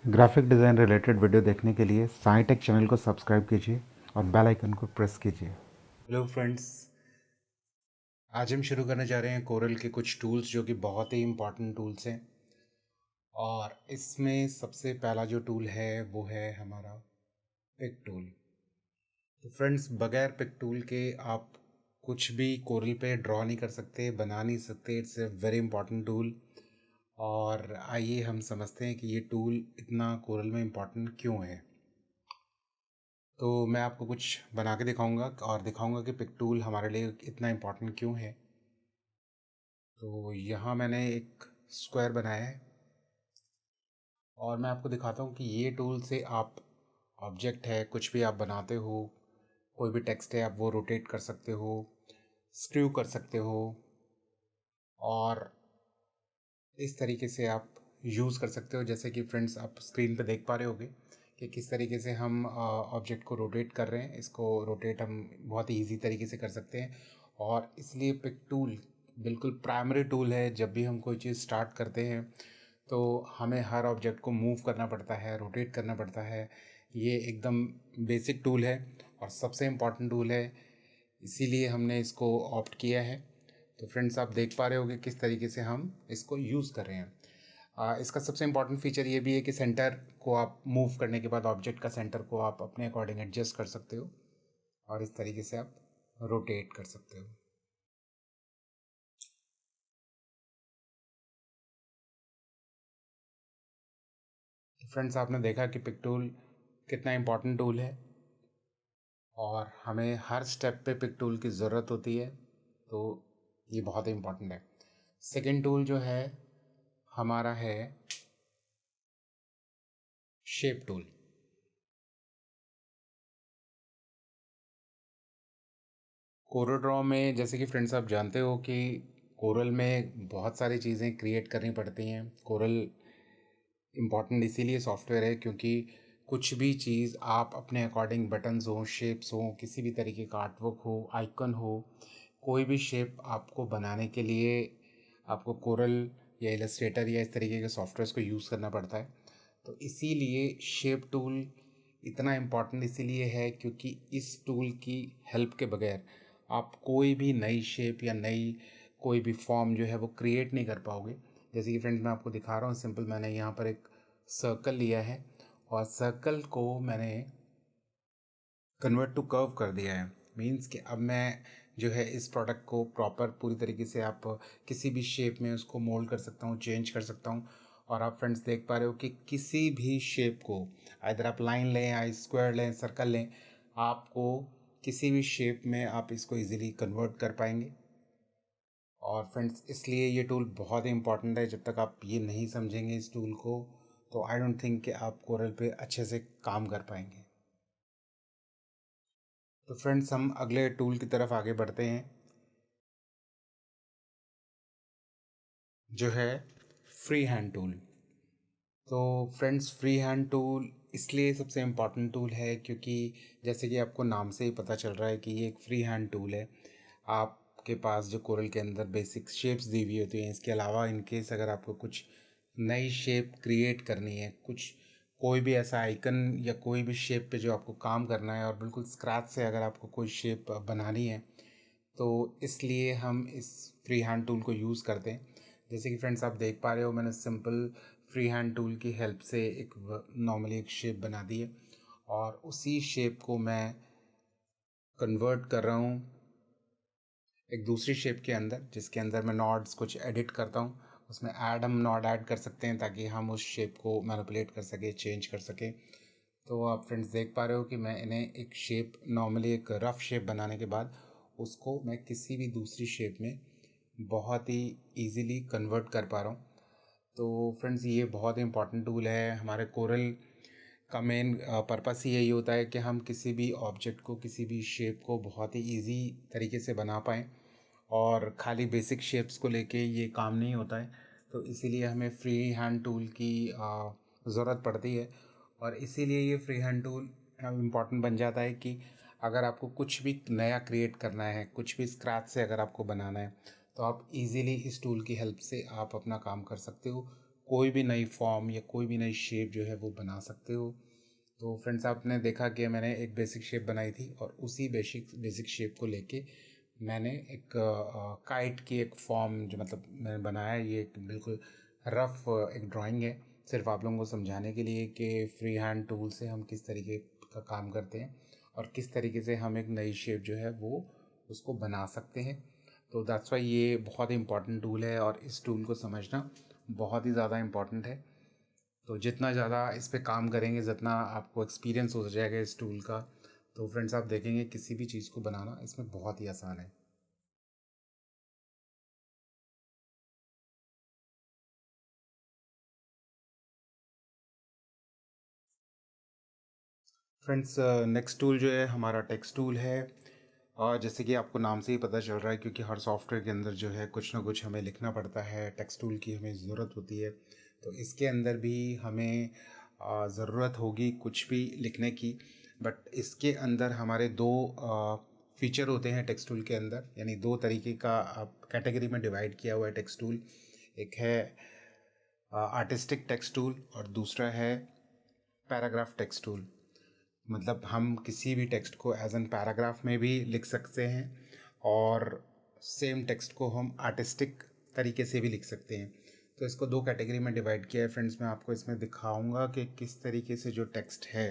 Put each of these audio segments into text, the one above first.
Graphic design related video देखने के लिए साई टेक चैनल को सब्सक्राइब कीजिए और बेल आइकन को प्रेस कीजिए। हेलो फ्रेंड्स, आज हम शुरू करने जा रहे हैं कोरल के कुछ टूल्स जो कि बहुत ही इम्पॉर्टेंट टूल्स हैं। और इसमें सबसे पहला जो टूल है वो है हमारा पिक टूल। तो फ्रेंड्स, बगैर पिक टूल के आप कुछ भी कोरल पे ड्रॉ नहीं कर सकते, बना नहीं सकते। It's a very important tool. और आइए हम समझते हैं कि ये टूल इतना कोरल में इम्पॉर्टेंट क्यों है। तो मैं आपको कुछ बना के दिखाऊंगा और दिखाऊंगा कि पिक टूल हमारे लिए इतना इम्पॉर्टेंट क्यों है। तो यहाँ मैंने एक स्क्वायर बनाया है और मैं आपको दिखाता हूँ कि ये टूल से आप ऑब्जेक्ट है, कुछ भी आप बनाते हो, कोई भी टेक्स्ट है, आप वो रोटेट कर सकते हो, स्क्रू कर सकते हो। और इस तरीके से आप यूज़ कर सकते हो। जैसे कि फ्रेंड्स, आप स्क्रीन पे देख पा रहे होगे कि किस तरीके से हम ऑब्जेक्ट को रोटेट कर रहे हैं। इसको रोटेट हम बहुत ही ईजी तरीके से कर सकते हैं। और इसलिए पिक टूल बिल्कुल प्राइमरी टूल है। जब भी हम कोई चीज़ स्टार्ट करते हैं तो हमें हर ऑब्जेक्ट को मूव करना पड़ता है, रोटेट करना पड़ता है। ये एकदम बेसिक टूल है और सबसे इम्पॉर्टेंट टूल है, इसीलिए हमने इसको ऑप्ट किया है। तो फ्रेंड्स, आप देख पा रहे होगे किस तरीके से हम इसको यूज़ कर रहे हैं। इसका सबसे इम्पॉर्टेंट फीचर ये भी है कि सेंटर को आप मूव करने के बाद ऑब्जेक्ट का सेंटर को आप अपने अकॉर्डिंग एडजस्ट कर सकते हो और इस तरीके से आप रोटेट कर सकते हो। फ्रेंड्स, आपने देखा कि पिक टूल कितना इम्पॉर्टेंट टूल है और हमें हर स्टेप पे पिक टूल की ज़रूरत होती है। तो ये बहुत ही इम्पॉर्टेंट है। सेकेंड टूल जो है हमारा है शेप टूल। कोरल ड्रॉ में, जैसे कि फ्रेंड्स आप जानते हो कि कोरल में बहुत सारी चीज़ें क्रिएट करनी पड़ती हैं। कोरल इम्पॉर्टेंट इसीलिए सॉफ्टवेयर है क्योंकि कुछ भी चीज़ आप अपने अकॉर्डिंग, बटन्स हो, शेप्स हो, किसी भी तरीके का आर्टवर्क हो, आइकन हो, कोई भी शेप आपको बनाने के लिए आपको कोरल या इलस्ट्रेटर या इस तरीके के सॉफ्टवेयर्स को यूज़ करना पड़ता है। तो इसीलिए शेप टूल इतना इम्पॉर्टेंट इसीलिए है क्योंकि इस टूल की हेल्प के बगैर आप कोई भी नई शेप या नई कोई भी फॉर्म जो है वो क्रिएट नहीं कर पाओगे। जैसे कि फ्रेंड्स, मैं आपको दिखा रहा हूँ सिंपल, मैंने यहाँ पर एक सर्कल लिया है और सर्कल को मैंने कन्वर्ट टू कर्व कर दिया है। मीन्स कि अब मैं जो है इस प्रोडक्ट को प्रॉपर पूरी तरीके से आप किसी भी शेप में उसको मोल्ड कर सकता हूँ, चेंज कर सकता हूँ। और आप फ्रेंड्स देख पा रहे हो कि किसी भी शेप को, इधर आप लाइन लें या स्क्वायर लें, सर्कल लें, आपको किसी भी शेप में आप इसको इजीली कन्वर्ट कर पाएंगे। और फ्रेंड्स, इसलिए ये टूल बहुत ही इंपॉर्टेंट है। जब तक आप ये नहीं समझेंगे इस टूल को, तो आई डोंट थिंक कि आप कोरल पे अच्छे से काम कर पाएंगे। तो फ्रेंड्स, हम अगले टूल की तरफ आगे बढ़ते हैं जो है फ्री हैंड टूल। तो फ्रेंड्स, फ्री हैंड टूल इसलिए सबसे इम्पॉर्टेंट टूल है क्योंकि जैसे कि आपको नाम से ही पता चल रहा है कि ये एक फ्री हैंड टूल है। आपके पास जो कोरल के अंदर बेसिक शेप्स दी हुई होती हैं, इसके अलावा इनकेस अगर आपको कुछ नई शेप क्रिएट करनी है, कुछ कोई भी ऐसा आइकन या कोई भी शेप पे जो आपको काम करना है और बिल्कुल स्क्रैच से अगर आपको कोई शेप बनानी है, तो इसलिए हम इस फ्री हैंड टूल को यूज़ करते हैं। जैसे कि फ्रेंड्स, आप देख पा रहे हो, मैंने सिंपल फ्री हैंड टूल की हेल्प से एक नॉर्मली एक शेप बना दी है और उसी शेप को मैं कन्वर्ट कर रहा हूँ एक दूसरी शेप के अंदर, जिसके अंदर मैं नॉड्स कुछ एडिट करता हूँ। उसमें हम नॉड ऐड कर सकते हैं ताकि हम उस शेप को मैनिपुलेट कर सकें, चेंज कर सकें। तो आप फ्रेंड्स देख पा रहे हो कि मैं इन्हें एक शेप, नॉर्मली एक रफ शेप बनाने के बाद उसको मैं किसी भी दूसरी शेप में बहुत ही इजीली कन्वर्ट कर पा रहा हूँ। तो फ्रेंड्स, ये बहुत ही इंपॉर्टेंट टूल है। हमारे कोरल का मेन पर्पस ही यही होता है कि हम किसी भी ऑब्जेक्ट को, किसी भी शेप को बहुत ही इजी तरीके से बना पाएँ। और खाली बेसिक शेप्स को लेके ये काम नहीं होता है। तो इसीलिए हमें फ्री हैंड टूल की ज़रूरत पड़ती है। और इसीलिए ये फ्री हैंड टूल इम्पॉर्टेंट बन जाता है कि अगर आपको कुछ भी नया क्रिएट करना है, कुछ भी स्क्रैच से अगर आपको बनाना है, तो आप इजीली इस टूल की हेल्प से आप अपना काम कर सकते हो। कोई भी नई फॉर्म या कोई भी नई शेप जो है वो बना सकते हो। तो फ्रेंड्स, आपने देखा कि मैंने एक बेसिक शेप बनाई थी और उसी बेसिक शेप को लेके मैंने एक काइट की एक फॉर्म जो मतलब मैंने बनाया है, ये एक बिल्कुल रफ एक ड्राइंग है, सिर्फ आप लोगों को समझाने के लिए कि फ्री हैंड टूल से हम किस तरीके का काम करते हैं और किस तरीके से हम एक नई शेप जो है वो उसको बना सकते हैं। तो दैट्स वाई ये बहुत ही इम्पॉर्टेंट टूल है और इस टूल को समझना बहुत ही ज़्यादा इम्पॉर्टेंट है। तो जितना ज़्यादा इस पे काम करेंगे, जितना आपको एक्सपीरियंस हो जाएगा इस टूल का, तो फ्रेंड्स आप देखेंगे किसी भी चीज़ को बनाना इसमें बहुत ही आसान है। फ्रेंड्स, नेक्स्ट टूल जो है हमारा टेक्स्ट टूल है। और जैसे कि आपको नाम से ही पता चल रहा है, क्योंकि हर सॉफ्टवेयर के अंदर जो है कुछ ना कुछ हमें लिखना पड़ता है, टेक्स्ट टूल की हमें ज़रूरत होती है। तो इसके अंदर भी हमें ज़रूरत होगी कुछ भी लिखने की। बट इसके अंदर हमारे दो फीचर होते हैं टेक्स्ट टूल के अंदर, यानी दो तरीके का आप कैटेगरी में डिवाइड किया हुआ है टेक्स्ट टूल। एक है आर्टिस्टिक टेक्स्ट टूल और दूसरा है पैराग्राफ टेक्स्ट टूल। मतलब हम किसी भी टेक्स्ट को एज एन पैराग्राफ में भी लिख सकते हैं और सेम टेक्स्ट को हम आर्टिस्टिक तरीके से भी लिख सकते हैं। तो इसको दो कैटेगरी में डिवाइड किया है फ्रेंड्स। मैं आपको इसमें दिखाऊंगा कि किस तरीके से जो टेक्स्ट है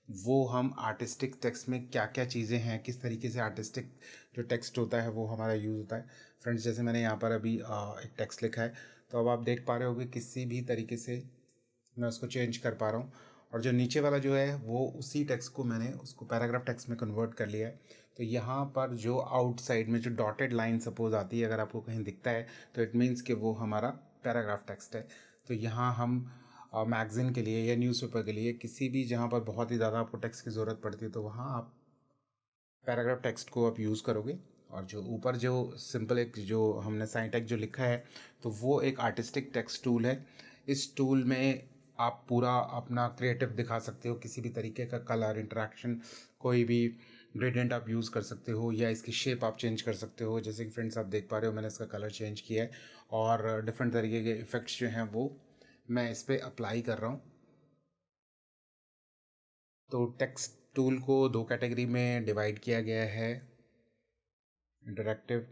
वो हम आर्टिस्टिक टेक्स्ट में क्या क्या चीज़ें हैं, किस तरीके से आर्टिस्टिक जो टेक्स्ट होता है वो हमारा यूज़ होता है। फ्रेंड्स, जैसे मैंने यहाँ पर अभी एक टेक्स्ट लिखा है, तो अब आप देख पा रहे होगे किसी भी तरीके से मैं उसको चेंज कर पा रहा हूँ। और जो नीचे वाला जो है वो उसी टेक्स्ट को मैंने उसको पैराग्राफ टेक्स्ट में कन्वर्ट कर लिया है। तो यहाँ पर जो आउटसाइड में जो डॉटेड लाइन सपोज आती है, अगर आपको कहीं दिखता है तो इट मीन्स कि वो हमारा पैराग्राफ टेक्स्ट है। तो यहाँ हम मैगज़ीन के लिए या न्यूज़पेपर के लिए किसी भी जहाँ पर बहुत ही ज़्यादा आपको टेक्स्ट की ज़रूरत पड़ती है, तो वहाँ आप पैराग्राफ टेक्स्ट को आप यूज़ करोगे। और जो ऊपर जो सिंपल एक जो हमने साइंटेक्स्ट जो लिखा है, तो वो एक आर्टिस्टिक टेक्स्ट टूल है। इस टूल में आप पूरा अपना क्रिएटिव दिखा सकते हो, किसी भी तरीके का कलर इंटरेक्शन, कोई भी ग्रेडियंट आप यूज़ कर सकते हो या इसकी शेप आप चेंज कर सकते हो। जैसे कि फ्रेंड्स आप देख पा रहे हो, मैंने इसका कलर चेंज किया है और डिफरेंट तरीके के इफ़ेक्ट्स जो हैं वो मैं इस पर अप्लाई कर रहा हूँ। तो टेक्स्ट टूल को दो कैटेगरी में डिवाइड किया गया है। इंटरैक्टिव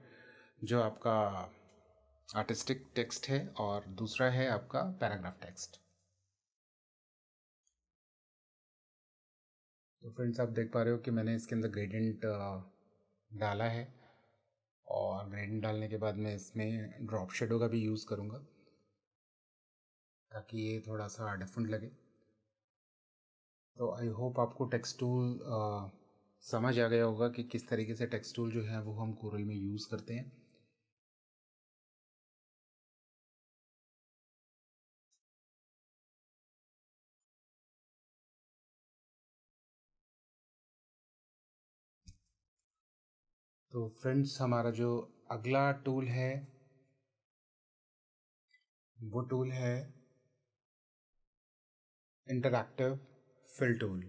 जो आपका आर्टिस्टिक टेक्स्ट है और दूसरा है आपका पैराग्राफ टेक्स्ट। तो फ्रेंड्स आप देख पा रहे हो कि मैंने इसके अंदर ग्रेडियंट डाला है और ग्रेडियंट डालने के बाद मैं इसमें ड्रॉप शेडो का भी यूज़ करूँगा ताकि ये थोड़ा सा डिफरेंट लगे। तो आई होप आपको टेक्स्ट टूल समझ आ गया होगा कि किस तरीके से टेक्स्ट टूल जो है वो हम कोरल में यूज़ करते हैं। तो फ्रेंड्स, हमारा जो अगला टूल है वो टूल है इंटरैक्टिव फिल टूल।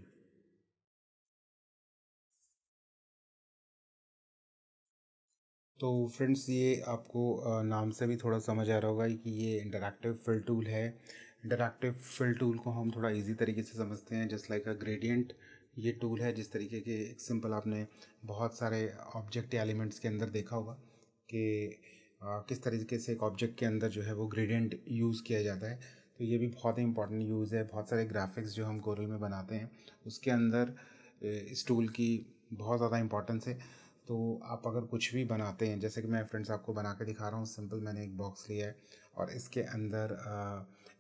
तो फ्रेंड्स, ये आपको नाम से भी थोड़ा समझ आ रहा होगा कि ये इंटरैक्टिव फिल टूल है। इंटरैक्टिव फिल टूल को हम थोड़ा इजी तरीके से समझते हैं, जस्ट लाइक अ ग्रेडियंट। ये टूल है जिस तरीके के एक सिंपल आपने बहुत सारे ऑब्जेक्ट या एलिमेंट्स के अंदर देखा होगा कि किस तरीके से एक ऑब्जेक्ट के अंदर जो है वो ग्रेडियंट यूज़ किया जाता है। तो ये भी बहुत ही इंपॉर्टेंट यूज़ है। बहुत सारे ग्राफिक्स जो हम कोरल में बनाते हैं उसके अंदर इस टूल की बहुत ज़्यादा इंपॉर्टेंस है। तो आप अगर कुछ भी बनाते हैं, जैसे कि मैं फ्रेंड्स आपको बना के दिखा रहा हूँ, सिंपल मैंने एक बॉक्स लिया है और इसके अंदर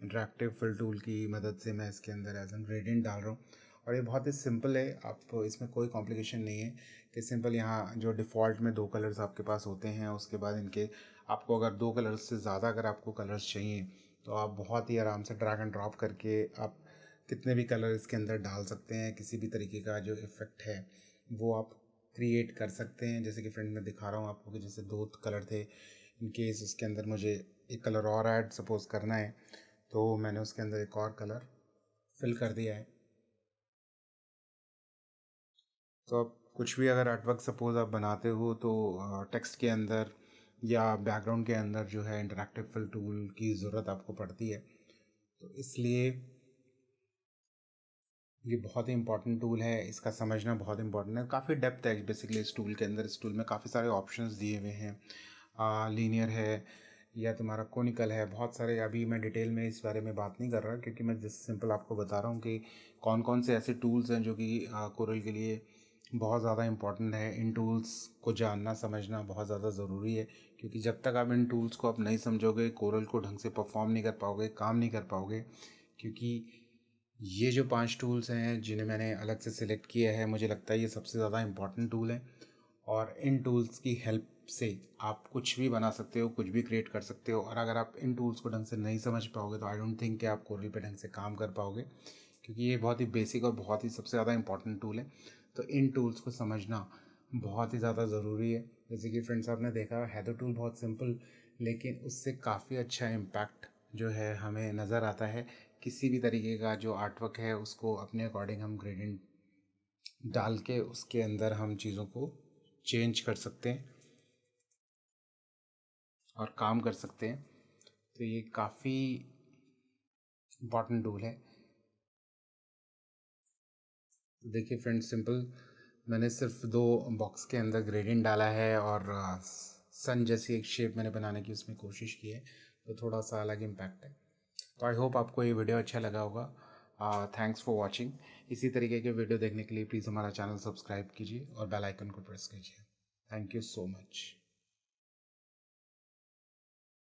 इंटरैक्टिव फिल टूल की मदद से मैं इसके अंदर एज एन ग्रेडियंट डाल रहा हूँ। और ये बहुत ही सिंपल है, आप इसमें कोई कॉम्प्लिकेशन नहीं है कि सिंपल यहाँ जो डिफ़ॉल्ट में दो कलर्स आपके पास होते हैं, उसके बाद इनके आपको अगर दो कलर्स से ज़्यादा अगर आपको कलर्स चाहिए तो आप बहुत ही आराम से ड्रैग एंड ड्रॉप करके आप कितने भी कलर इसके अंदर डाल सकते हैं। किसी भी तरीके का जो इफ़ेक्ट है वो आप क्रिएट कर सकते हैं। जैसे कि फ्रेंड मैं दिखा रहा हूँ आपको कि जैसे दो कलर थे, इन केस उसके अंदर मुझे एक कलर और ऐड सपोज़ करना है तो मैंने उसके अंदर एक और कलर फिल कर दिया है। तो आप कुछ भी अगर आर्टवर्क सपोज़ आप बनाते हो तो टेक्स्ट के अंदर या बैकग्राउंड के अंदर जो है इंटरैक्टिव फिल टूल की ज़रूरत आपको पड़ती है। तो इसलिए ये बहुत ही इंपॉर्टेंट टूल है, इसका समझना बहुत इंपॉर्टेंट है। काफ़ी डेप्थ है बेसिकली इस टूल के अंदर। इस टूल में काफ़ी सारे ऑप्शंस दिए हुए हैं, लीनियर है या तुम्हारा कोनिकल है, बहुत सारे। अभी मैं डिटेल में इस बारे में बात नहीं कर रहा, क्योंकि मैं जस्ट सिंपल आपको बता रहा हूँ कि कौन कौन से ऐसे टूल्स हैं जो कि कोरल के लिए बहुत ज़्यादा इंपॉर्टेंट है। इन टूल्स को जानना समझना बहुत ज़्यादा ज़रूरी है, क्योंकि जब तक आप इन टूल्स को आप नहीं समझोगे, कोरल को ढंग से परफॉर्म नहीं कर पाओगे, काम नहीं कर पाओगे। क्योंकि ये जो 5 टूल्स हैं जिन्हें मैंने अलग से सिलेक्ट किया है, मुझे लगता है ये सबसे ज़्यादा इंपॉर्टेंट टूल है। और इन टूल्स की हेल्प से आप कुछ भी बना सकते हो, कुछ भी क्रिएट कर सकते हो। और अगर आप इन टूल्स को ढंग से नहीं समझ पाओगे तो आई डोंट थिंक कि आप कोरल पे ढंग से काम कर पाओगे, क्योंकि ये बहुत ही बेसिक और बहुत ही सबसे ज़्यादा इंपॉर्टेंट टूल है। तो इन टूल्स को समझना बहुत ही ज़्यादा ज़रूरी है। जैसे कि फ्रेंड्स, आपने देखा है तो टूल बहुत सिंपल, लेकिन उससे काफ़ी अच्छा इम्पैक्ट जो है हमें नज़र आता है। किसी भी तरीके का जो आर्टवर्क है उसको अपने अकॉर्डिंग हम ग्रेडियंट डाल के उसके अंदर हम चीज़ों को चेंज कर सकते हैं और काम कर सकते हैं। तो ये काफ़ी इम्पॉर्टेंट टूल है। तो देखिए फ्रेंड्स, सिंपल मैंने सिर्फ 2 बॉक्स के अंदर ग्रेडियंट डाला है और सन जैसी एक शेप मैंने बनाने की उसमें कोशिश की है, तो थोड़ा सा अलग इम्पैक्ट है। तो आई होप आपको ये वीडियो अच्छा लगा होगा। Thanks for watching. इसी तरीके के वीडियो देखने के लिए प्लीज़ हमारा चैनल सब्सक्राइब कीजिए और बेल आइकन को प्रेस कीजिए। Thank you so much.